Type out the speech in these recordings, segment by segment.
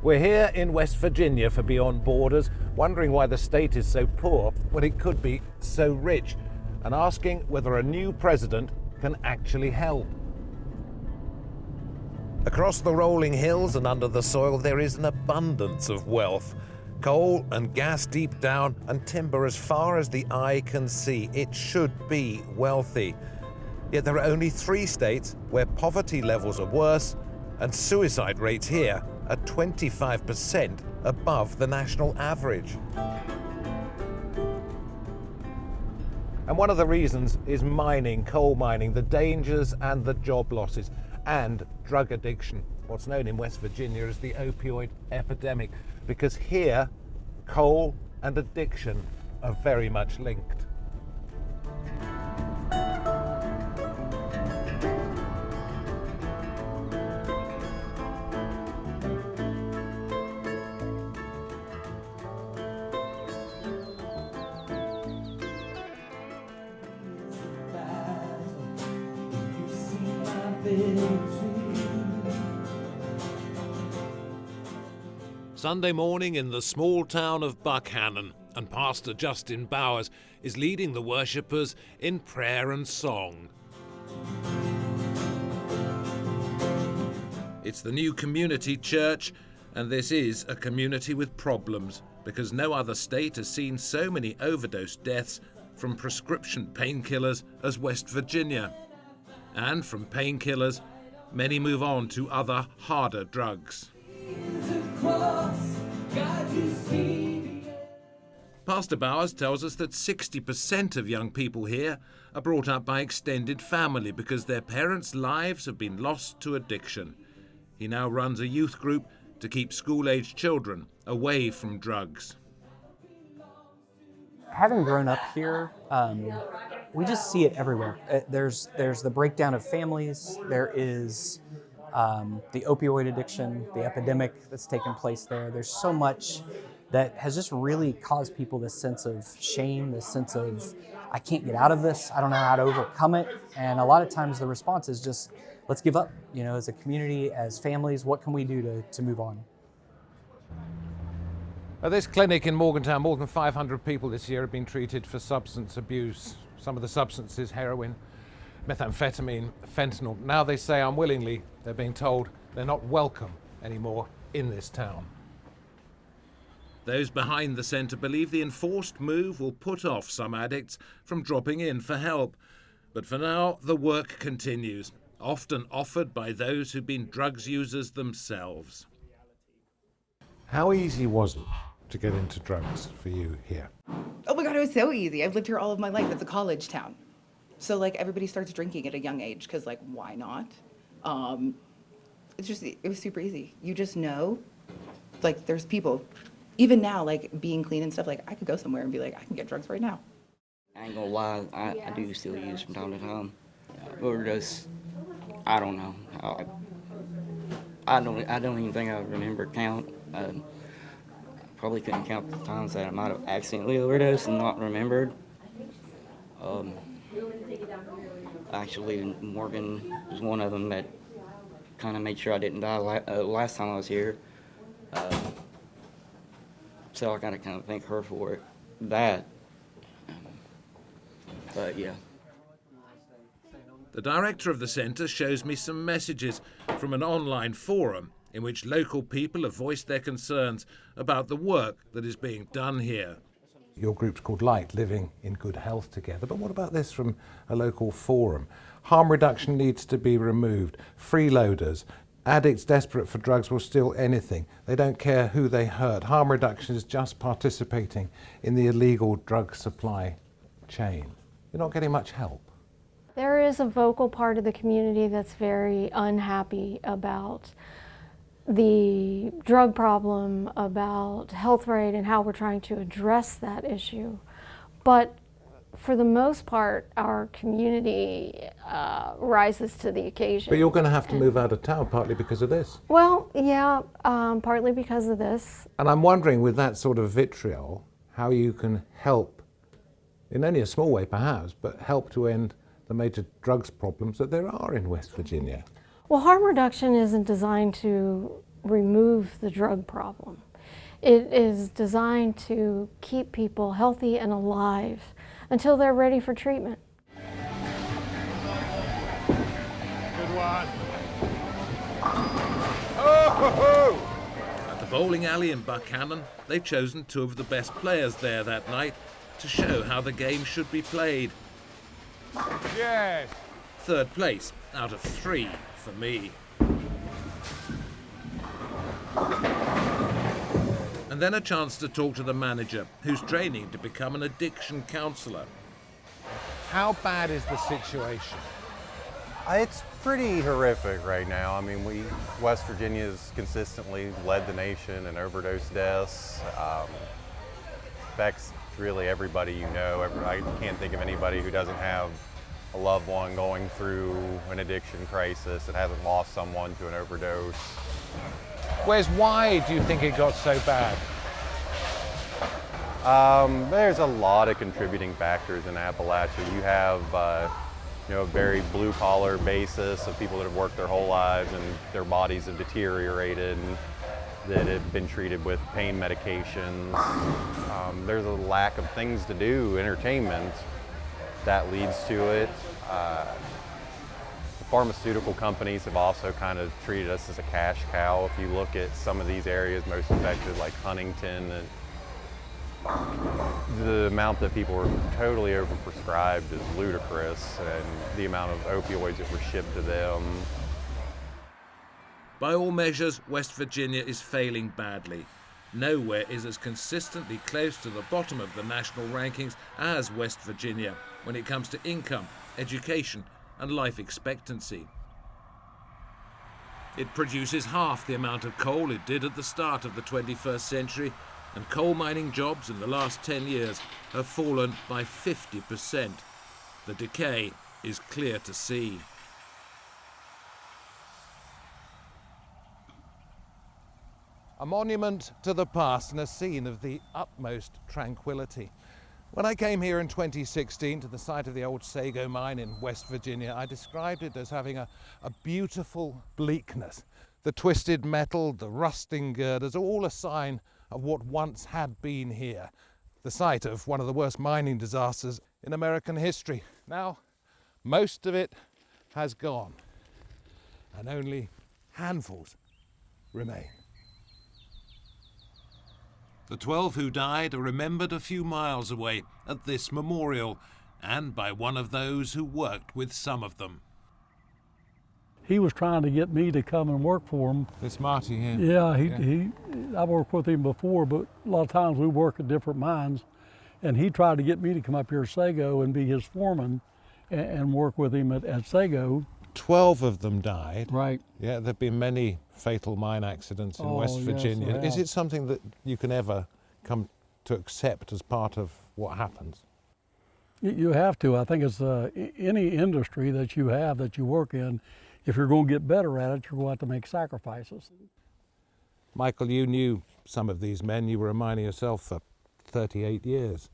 We're here in West Virginia for Beyond Borders, wondering why the state is so poor when it could be so rich, and asking whether a new president can actually help. Across the rolling hills and under the soil, there is an abundance of wealth. Coal and gas deep down, and timber as far as the eye can see. It should be wealthy. Yet there are only 3 states where poverty levels are worse, and suicide rates here are 25% above the national average. And one of the reasons is mining, coal mining, the dangers and the job losses, and drug addiction, what's known in West Virginia as the opioid epidemic, because here, coal and addiction are very much linked. Sunday morning in the small town of Buckhannon, and Pastor Justin Bowers is leading the worshippers in prayer and song. It's the new community church, and this is a community with problems, because no other state has seen so many overdose deaths from prescription painkillers as West Virginia. And from painkillers, many move on to other, harder drugs. Pastor Bowers tells us that 60% of young people here are brought up by extended family because their parents' lives have been lost to addiction. He now runs a youth group to keep school-aged children away from drugs. Having grown up here, we just see it everywhere. There's the breakdown of families. There is the opioid addiction, the epidemic that's taken place there. There's so much that has just really caused people this sense of shame, this sense of, I can't get out of this, I don't know how to overcome it. And a lot of times the response is just, let's give up. You know, as a community, as families, what can we do to move on? At this clinic in Morgantown, more than 500 people this year have been treated for substance abuse. Some of the substances, heroin, methamphetamine, fentanyl. Now they say unwillingly, they're being told they're not welcome anymore in this town. Those behind the centre believe the enforced move will put off some addicts from dropping in for help. But for now, the work continues, often offered by those who've been drugs users themselves. How easy was it to get into drugs for you here? Oh my God, it was so easy. I've lived here all of my life. It's a college town. So like everybody starts drinking at a young age because like, why not? It was super easy. You just know, like there's people, even now, like being clean and stuff, like I could go somewhere and be like, I can get drugs right now. I ain't gonna lie, I do still use from time to time. Overdose, I don't know. I don't even think I remember count. Probably couldn't count the times that I might have accidentally overdosed and not remembered. Actually, Morgan was one of them that kind of made sure I didn't die last time I was here. So I gotta kind of thank her for that. But yeah. The director of the centre shows me some messages from an online forum in which local people have voiced their concerns about the work that is being done here. Your group's called Light, Living in Good Health Together, but what about this from a local forum? Harm reduction needs to be removed. Freeloaders, addicts desperate for drugs will steal anything. They don't care who they hurt. Harm reduction is just participating in the illegal drug supply chain. You're not getting much help. There is a vocal part of the community that's very unhappy about the drug problem, about health rate and how we're trying to address that issue. But for the most part, our community rises to the occasion. But you're going to have to move out of town partly because of this. Well, yeah, partly because of this. And I'm wondering, with that sort of vitriol, how you can help, in only a small way perhaps, but help to end the major drugs problems that there are in West Virginia. Well, harm reduction isn't designed to remove the drug problem. It is designed to keep people healthy and alive until they're ready for treatment. Good one. At the bowling alley in Buckhannon, they've chosen two of the best players there that night to show how the game should be played. Yes. Third place out of 3 for me. And then a chance to talk to the manager, who's training to become an addiction counsellor. How bad is the situation? It's pretty horrific right now. I mean, West Virginia's consistently led the nation in overdose deaths. Affects really everybody you know. I can't think of anybody who doesn't have a loved one going through an addiction crisis that hasn't lost someone to an overdose. Why do you think it got so bad? There's a lot of contributing factors in Appalachia. You have a very blue-collar basis of people that have worked their whole lives and their bodies have deteriorated and that have been treated with pain medications. There's a lack of things to do, entertainment, that leads to it. The pharmaceutical companies have also kind of treated us as a cash cow. If you look at some of these areas most affected, like Huntington, the amount that people were totally overprescribed is ludicrous, and the amount of opioids that were shipped to them. By all measures, West Virginia is failing badly. Nowhere is as consistently close to the bottom of the national rankings as West Virginia when it comes to income, education, and life expectancy. It produces half the amount of coal it did at the start of the 21st century, and coal mining jobs in the last 10 years have fallen by 50%. The decay is clear to see. A monument to the past and a scene of the utmost tranquility. When I came here in 2016 to the site of the old Sago mine in West Virginia, I described it as having a beautiful bleakness. The twisted metal, the rusting girders, all a sign of what once had been here. The site of one of the worst mining disasters in American history. Now, most of it has gone, and only handfuls remain. The 12 who died are remembered a few miles away at this memorial, and by one of those who worked with some of them. He was trying to get me to come and work for him. This Marty here. Yeah, I worked with him before, but a lot of times we work at different mines, and he tried to get me to come up here to Sago and be his foreman and work with him at Sago. 12 of them died. Right. Yeah, there have been many fatal mine accidents in West yes, Virginia. there Is have. it something that you can ever come to accept as part of what happens? You have to. I think it's any industry that you have, that you work in, if you're going to get better at it, you're going to have to make sacrifices. Michael, you knew some of these men. You were mining yourself for 38 years,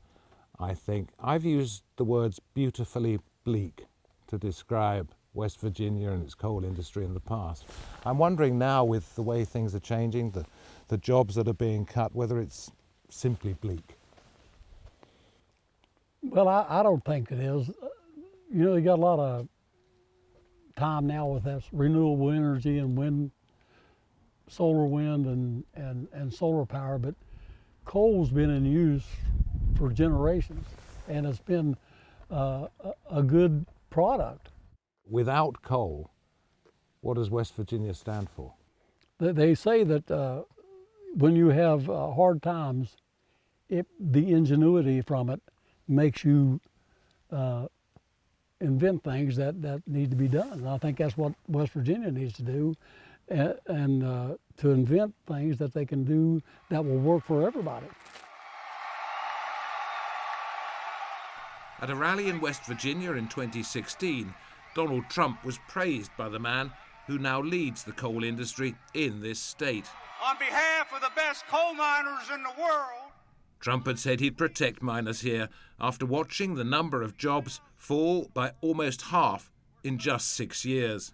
I think. I've used the words beautifully bleak to describe West Virginia and its coal industry in the past. I'm wondering now, with the way things are changing, the jobs that are being cut, whether it's simply bleak. Well, I don't think it is. You know, you got a lot of time now with that renewable energy and wind, solar wind and solar power, but coal's been in use for generations, and it's been a good product. Without coal, what does West Virginia stand for? They say that when you have hard times, the ingenuity from it makes you invent things that need to be done. And I think that's what West Virginia needs to do, and to invent things that they can do that will work for everybody. At a rally in West Virginia in 2016, Donald Trump was praised by the man who now leads the coal industry in this state. On behalf of the best coal miners in the world, Trump had said he'd protect miners here after watching the number of jobs fall by almost half in just 6 years.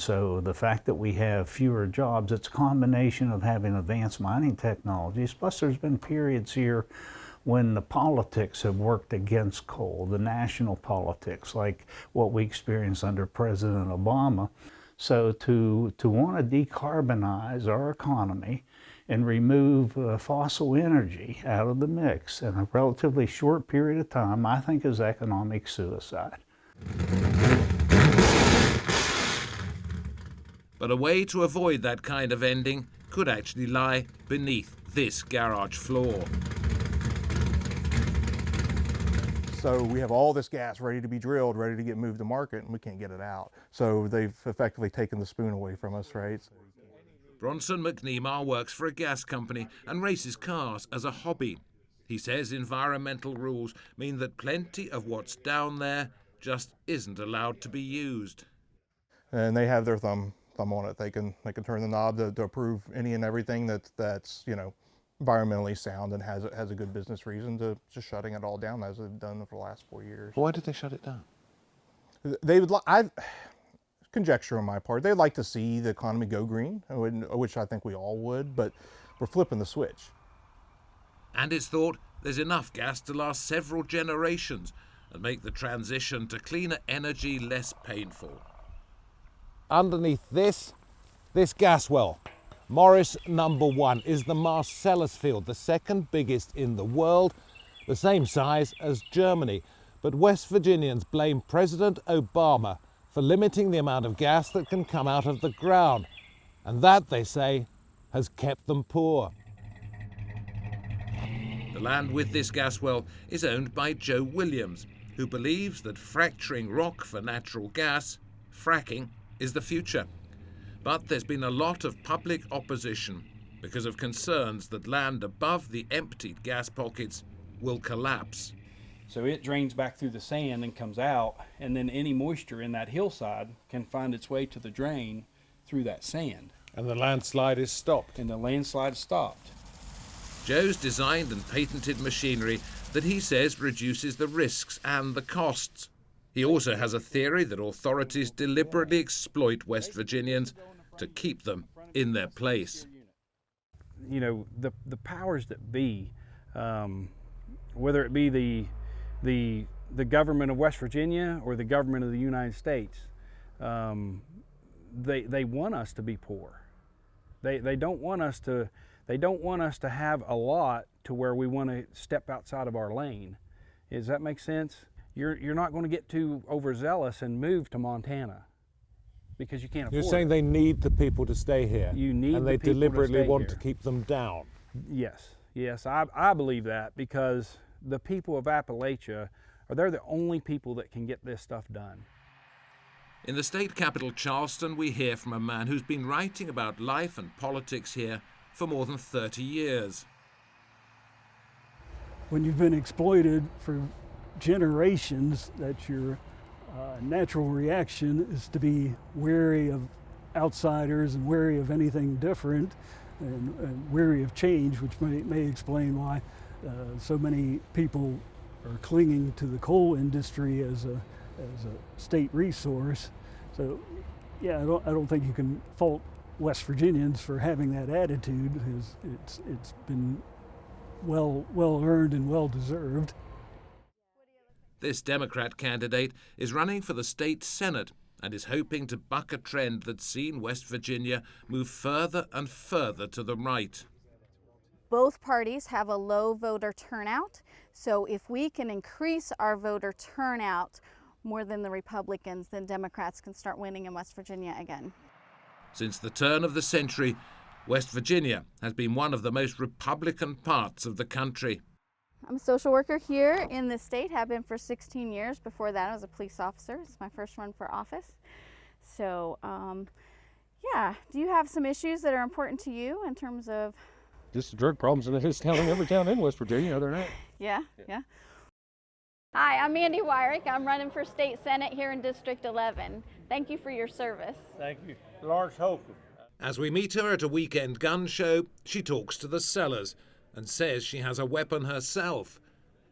So the fact that we have fewer jobs, it's a combination of having advanced mining technologies, plus there's been periods here when the politics have worked against coal, the national politics, like what we experienced under President Obama. So to want to decarbonize our economy and remove fossil energy out of the mix in a relatively short period of time, I think is economic suicide. But a way to avoid that kind of ending could actually lie beneath this garage floor. So we have all this gas ready to be drilled, ready to get moved to market, and we can't get it out. So they've effectively taken the spoon away from us, right? Bronson McNemar works for a gas company and races cars as a hobby. He says environmental rules mean that plenty of what's down there just isn't allowed to be used. And they have their thumb on it. They can turn the knob to approve any and everything that's environmentally sound and has a good business reason to just shutting it all down, as they've done for the last 4 years. Why did they shut it down? They would conjecture on my part, they'd like to see the economy go green, which I think we all would, but we're flipping the switch. And it's thought there's enough gas to last several generations and make the transition to cleaner energy less painful. Underneath this gas well, Morris number 1, is the Marcellus field, the second biggest in the world, the same size as Germany. But West Virginians blame President Obama for limiting the amount of gas that can come out of the ground. And that, they say, has kept them poor. The land with this gas well is owned by Joe Williams, who believes that fracturing rock for natural gas, fracking, is the future. But there's been a lot of public opposition because of concerns that land above the emptied gas pockets will collapse. So it drains back through the sand and comes out, and then any moisture in that hillside can find its way to the drain through that sand. And the landslide is stopped. And the landslide stopped. Joe's designed and patented machinery that he says reduces the risks and the costs. He also has a theory that authorities deliberately exploit West Virginians to keep them in their place. You know, the powers that be, whether it be the government of West Virginia or the government of the United States, they want us to be poor. They don't want us to have a lot to where we want to step outside of our lane. Does that make sense? You're not going to get too overzealous and move to Montana because you can't afford it. You're saying they need the people to stay here. You need and the they people deliberately to stay want here. to keep them down. Yes, I believe that because the people of Appalachia they're the only people that can get this stuff done. In the state capital, Charleston, we hear from a man who's been writing about life and politics here for more than 30 years. When you've been exploited for generations, that your natural reaction is to be wary of outsiders and wary of anything different and wary of change, which may explain why so many people are clinging to the coal industry as a state resource. So yeah, I don't think you can fault West Virginians for having that attitude, because it's been well earned and well deserved. This Democrat candidate is running for the state Senate and is hoping to buck a trend that's seen West Virginia move further and further to the right. Both parties have a low voter turnout, so if we can increase our voter turnout more than the Republicans, then Democrats can start winning in West Virginia again. Since the turn of the century, West Virginia has been one of the most Republican parts of the country. I'm a social worker here in the state, have been for 16 years. Before that, I was a police officer. It's my first run for office. So, yeah. Do you have some issues that are important to you in terms of? Just the drug problems in this town and every town in West Virginia, other than that. Yeah. Hi, I'm Mandy Wyrick. I'm running for state senate here in District 11. Thank you for your service. Thank you. Lars Holcomb. As we meet her at a weekend gun show, she talks to the sellers and says she has a weapon herself.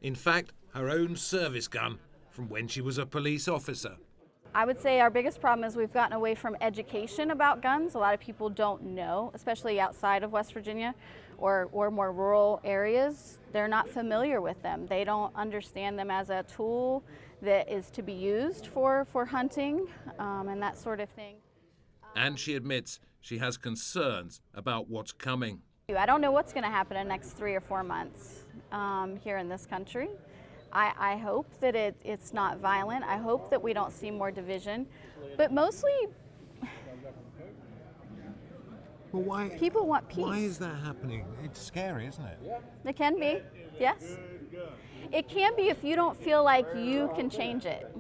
In fact, her own service gun from when she was a police officer. I would say our biggest problem is we've gotten away from education about guns. A lot of people don't know, especially outside of West Virginia or more rural areas. They're not familiar with them. They don't understand them as a tool that is to be used for hunting and that sort of thing. And she admits she has concerns about what's coming. I don't know what's going to happen in the next 3 or 4 months here in this country. I hope that it's not violent. I hope that we don't see more division. But mostly, Well, why? people want peace. Why is that happening? It's scary, isn't it? It can be, yes. It can be if you don't feel like you can change it.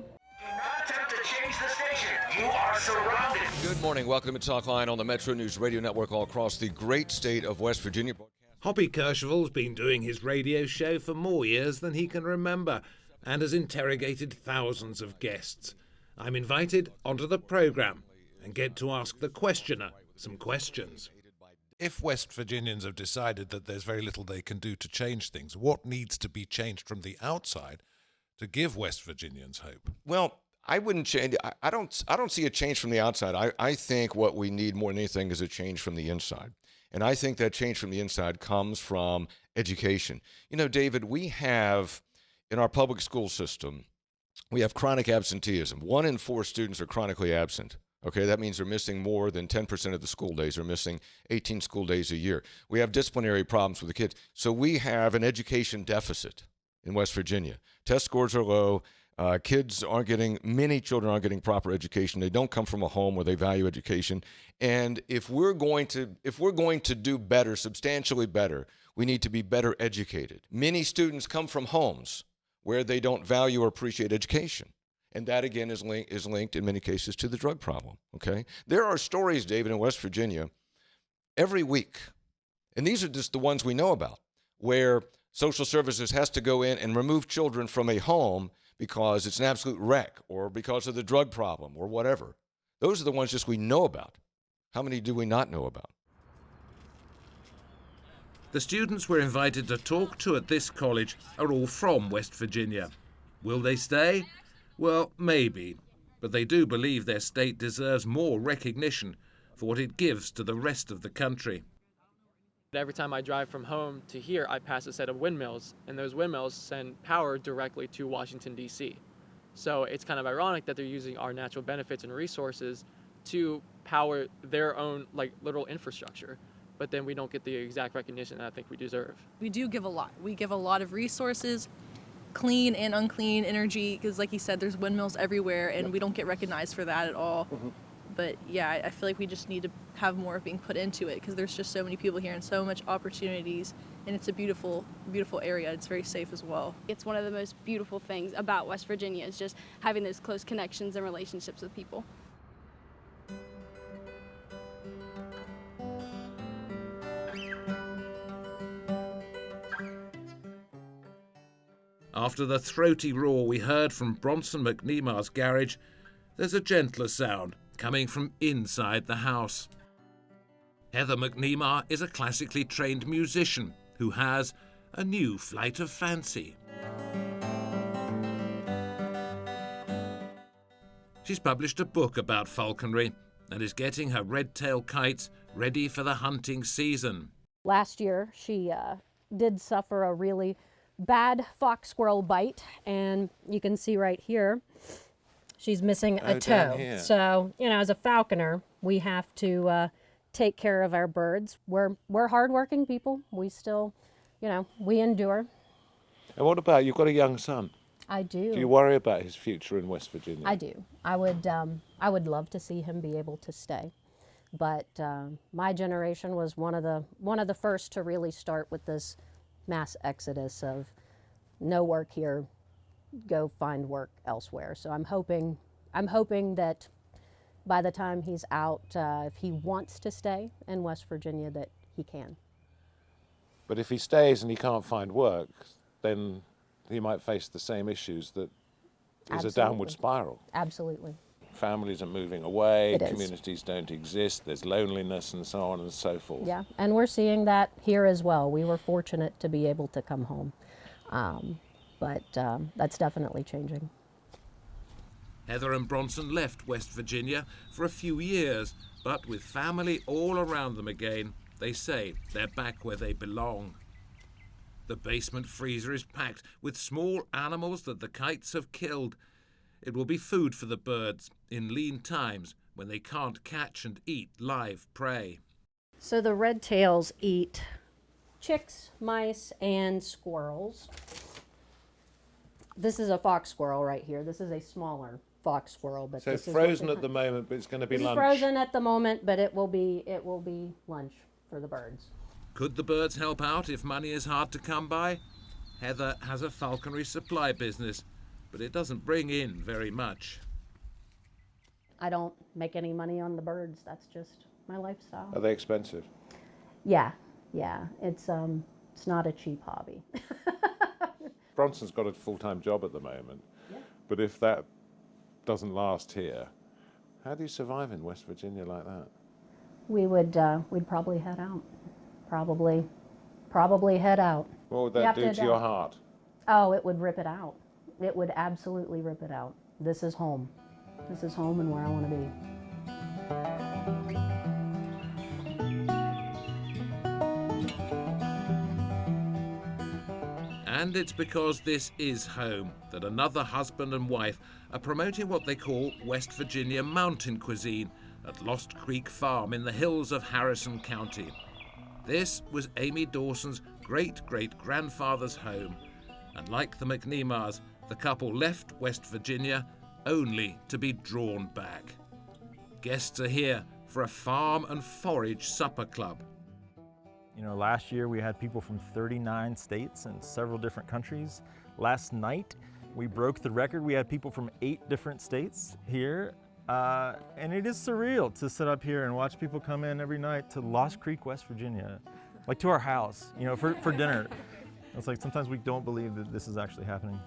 Attempt to change the station. You are surrounded. Good morning. Welcome to Talk Line on the Metro News Radio Network all across the great state of West Virginia. Hoppy Kercheval's been doing his radio show for more years than he can remember and has interrogated thousands of guests. I'm invited onto the programme and get to ask the questioner some questions. If West Virginians have decided that there's very little they can do to change things, what needs to be changed from the outside to give West Virginians hope? Well, I wouldn't change. I don't see a change from the outside. I think what we need more than anything is a change from the inside. And I think that change from the inside comes from education. You know, David, we have in our public school system, we have chronic absenteeism. 1 in 4 students are chronically absent. Okay, that means they're missing more than 10% of the school days. They're missing 18 school days a year. We have disciplinary problems with the kids. So we have an education deficit in West Virginia. Test scores are low. Many children aren't getting proper education. They don't come from a home where they value education. And if we're going to do better, substantially better, we need to be better educated. Many students come from homes where they don't value or appreciate education. And that, again, is linked in many cases to the drug problem, okay? There are stories, David, in West Virginia every week, and these are just the ones we know about, where social services has to go in and remove children from a home because it's an absolute wreck or because of the drug problem or whatever. Those are the ones just we know about. How many do we not know about? The students we're invited to talk to at this college are all from West Virginia. Will they stay? Well, maybe, but they do believe their state deserves more recognition for what it gives to the rest of the country. Every time I drive from home to here, I pass a set of windmills, and those windmills send power directly to Washington, D.C. So it's kind of ironic that they're using our natural benefits and resources to power their own, literal infrastructure, but then we don't get the exact recognition that I think we deserve. We do give a lot. We give a lot of resources, clean and unclean energy, because like you said, there's windmills everywhere, and we don't get recognized for that at all. Mm-hmm. But yeah, I feel like we just need to have more being put into it because there's just so many people here and so much opportunities, and it's a beautiful, beautiful area. It's very safe as well. It's one of the most beautiful things about West Virginia is just having those close connections and relationships with people. After the throaty roar we heard from Bronson McNemar's garage, there's a gentler sound coming from inside the house. Heather McNemar is a classically trained musician who has a new flight of fancy. She's published a book about falconry and is getting her red-tailed kites ready for the hunting season. Last year, she did suffer a really bad fox squirrel bite, and you can see right here, she's missing a toe. So, as a falconer, we have to take care of our birds. We're hardworking people. We still, we endure. And what about, you've got a young son? I do. Do you worry about his future in West Virginia? I do. I would love to see him be able to stay. But my generation was one of the first to really start with this mass exodus of no work here, go find work elsewhere. So I'm hoping that by the time he's out, if he wants to stay in West Virginia, that he can. But if he stays and he can't find work, then he might face the same issues that is a downward spiral. Absolutely. Families are moving away, It is. communities don't exist, there's loneliness and so on and so forth. Yeah, and we're seeing that here as well. We were fortunate to be able to come home, but that's definitely changing. Heather and Bronson left West Virginia for a few years, but with family all around them again, they say they're back where they belong. The basement freezer is packed with small animals that the kites have killed. It will be food for the birds in lean times when they can't catch and eat live prey. So the red tails eat chicks, mice, and squirrels. This is a fox squirrel right here. This is a smaller fox squirrel, but So this is frozen at the moment, but it's going to be this lunch. is frozen at the moment, but it will be lunch for the birds. Could the birds help out if money is hard to come by? Heather has a falconry supply business, but it doesn't bring in very much. I don't make any money on the birds. That's just my lifestyle. Are they expensive? Yeah. It's not a cheap hobby. Bronson's got a full-time job at the moment, but if that doesn't last here, how do you survive in West Virginia like that? We'd probably head out. Probably head out. What would that do to your heart? Oh, it would rip it out. It would absolutely rip it out. This is home. This is home and where I want to be. And it's because this is home that another husband and wife are promoting what they call West Virginia mountain cuisine at Lost Creek Farm in the hills of Harrison County. This was Amy Dawson's great-great-grandfather's home, and like the McNemars, the couple left West Virginia only to be drawn back. Guests are here for a farm and forage supper club. You know, last year we had people from 39 states and several different countries. Last night we broke the record. We had people from 8 different states here. And it is surreal to sit up here and watch people come in every night to Lost Creek, West Virginia, like to our house, you know, for dinner. It's like sometimes we don't believe that this is actually happening.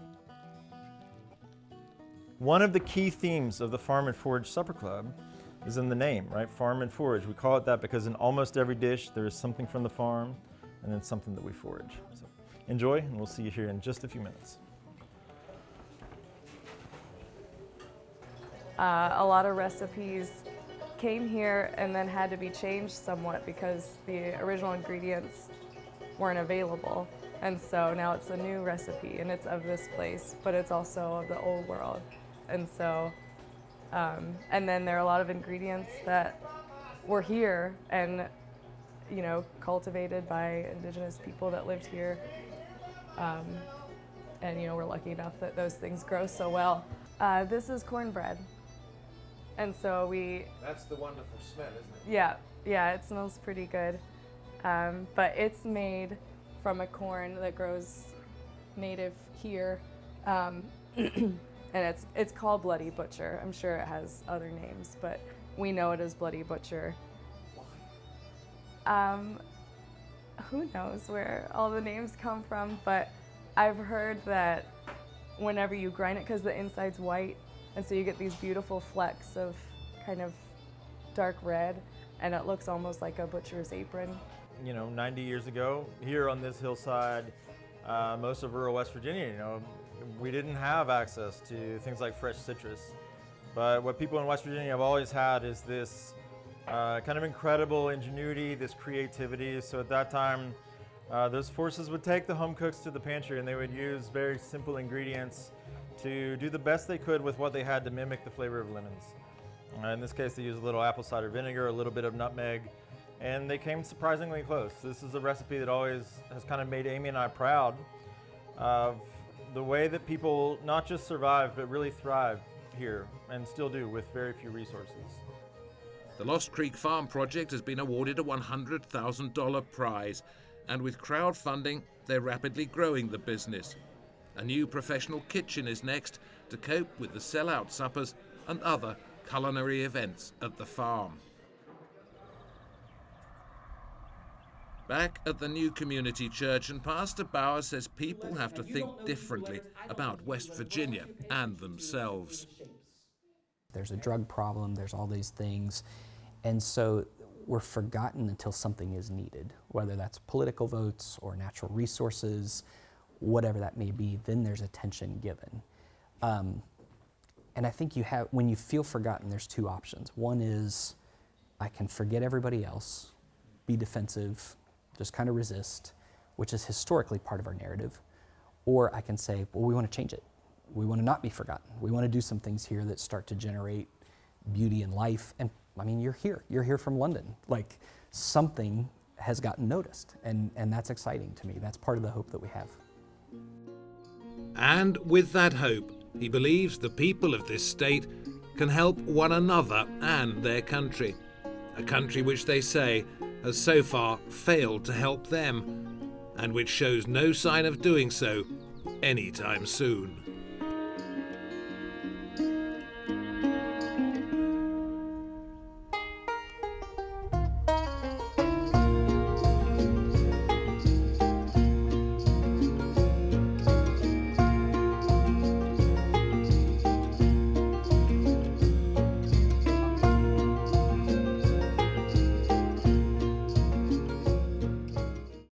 One of the key themes of the Farm and Forage Supper Club is in the name, right? Farm and forage. We call it that because in almost every dish there is something from the farm and then something that we forage. So enjoy, and we'll see you here in just a few minutes. A lot of recipes came here and then had to be changed somewhat because the original ingredients weren't available. And so now it's a new recipe and it's of this place, but it's also of the old world. And so, and then there are a lot of ingredients that were here and, you know, cultivated by indigenous people that lived here. And, you know, we're lucky enough that those things grow so well. This is cornbread. And so That's the wonderful smell, isn't it? Yeah, it smells pretty good. But it's made from a corn that grows native here. And it's called Bloody Butcher. I'm sure it has other names, but we know it as Bloody Butcher. Who knows where all the names come from, but I've heard that whenever you grind it, because the inside's white, and so you get these beautiful flecks of kind of dark red, and it looks almost like a butcher's apron. You know, 90 years ago, here on this hillside, most of rural West Virginia, you know, we didn't have access to things like fresh citrus. But what people in West Virginia have always had is this kind of incredible ingenuity, this creativity. So at that time, those forces would take the home cooks to the pantry and they would use very simple ingredients to do the best they could with what they had to mimic the flavor of lemons. In this case, they used a little apple cider vinegar, a little bit of nutmeg, and they came surprisingly close. This is a recipe that always has kind of made Amy and I proud of the way that people not just survive, but really thrive here, and still do with very few resources. The Lost Creek Farm project has been awarded a $100,000 prize, and with crowdfunding, they're rapidly growing the business. A new professional kitchen is next to cope with the sellout suppers and other culinary events at the farm. Back at the new community church, and Pastor Bauer says people have to think differently about West Virginia and themselves. There's a drug problem, there's all these things, and so we're forgotten until something is needed, whether that's political votes or natural resources, whatever that may be, then there's attention given. And I think when you feel forgotten, there's two options. One is I can forget everybody else, be defensive, just kind of resist, which is historically part of our narrative. Or I can say, well, we want to change it. We want to not be forgotten. We want to do some things here that start to generate beauty and life. And I mean, you're here from London. Like, something has gotten noticed, and that's exciting to me. That's part of the hope that we have. And with that hope, he believes the people of this state can help one another and their country, a country which they say has so far failed to help them, and which shows no sign of doing so anytime soon.